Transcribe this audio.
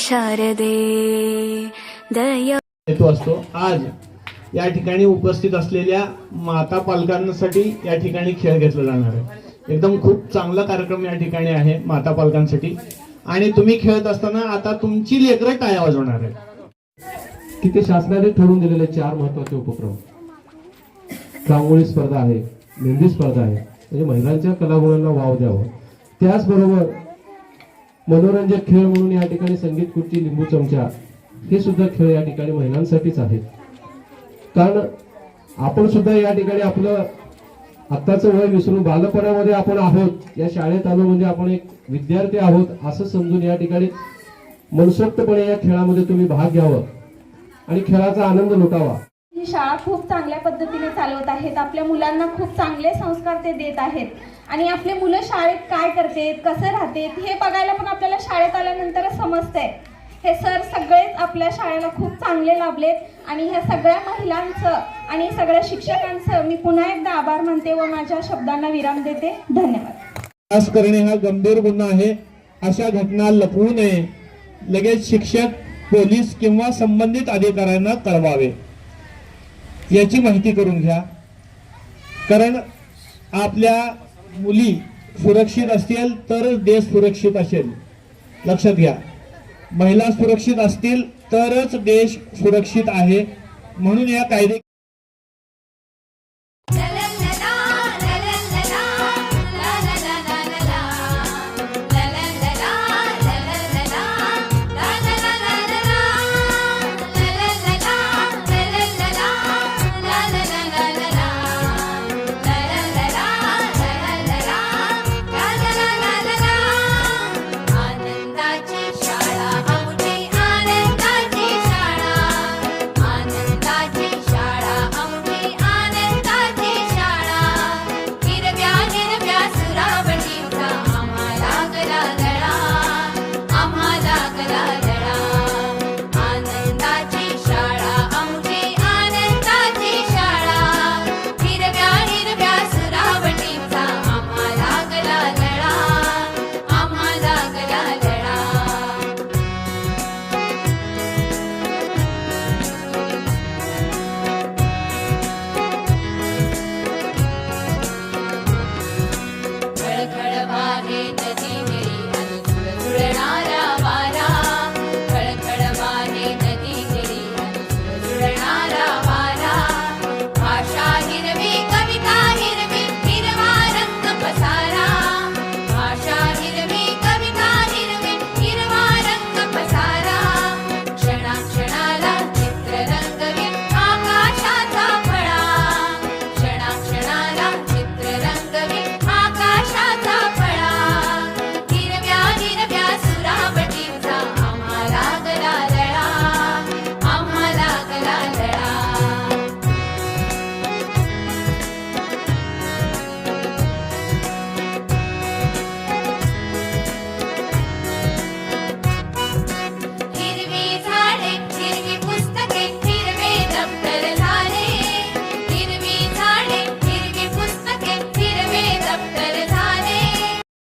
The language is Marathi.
शारदे दया हेतू असतो. आज या ठिकाणी उपस्थित असलेल्या माता पालकांसाठी या ठिकाणी खेळ घेतला जाणार आहे. एकदम खूप चांगला कार्यक्रम या ठिकाणी आहे माता पालकांसाठी. आणि तुम्ही खेळत असताना आता तुमची लेकरं टाळ्या वाजवणार आहे. की ते शासनाने ठरवून दिलेले 4 महत्वाचे उपक्रम. रांगोळी स्पर्धा आहे, मेहंदी स्पर्धा आहे, म्हणजे महिलांच्या कलागुणांना वाव द्यावं. त्याचबरोबर मनोरंजक खेळ म्हणून या ठिकाणी संगीत खुर्ची, लिंबू चमचा हे सुद्धा खेळ या ठिकाणी महिलांसाठीच आहेत. कारण आपण सुद्धा या ठिकाणी आपलं आत्ताचं वय विसरून बालपणामध्ये आपण आहोत. या शाळेत आलो म्हणजे आपण एक विद्यार्थी आहोत असं समजून या ठिकाणी मनसोक्तपणे या खेळामध्ये तुम्ही भाग घ्यावं आणि खेळाचा आनंद लुटावा. ही शाळा खूप चांगल्या पद्धतीने चालवत आहेत. आपल्या मुलांना खूप चांगले संस्कार ते देत आहेत आणि आपले मुलं शाळेत काय करतात, कसं राहतात हे बघायला पण आपल्याला शाळेत आल्यानंतरच समजतंय. हे सर सगळेच आपल्या शाळेला खूप चांगले लाभलेत आणि ह्या सगळ्या महिलांचं आणि सगळ्या शिक्षकांचं मी पुन्हा एकदा आभार मानते व माझ्या शब्दांना विराम देते. धन्यवाद. त्रास करणे हा गंभीर गुन्हा आहे. अशा घटना लपवू नये. लगेच शिक्षक, पोलीस किंवा संबंधित अधिकाऱ्यांना कळवावे. याची माहिती करून घ्या. कारण आपल्या मुली सुरक्षित असतील तर देश सुरक्षित असेल. लक्षात घ्या. महिला सुरक्षित असतील तरच देश सुरक्षित आहे. म्हणून या कायदे खळखळ वाहे नदी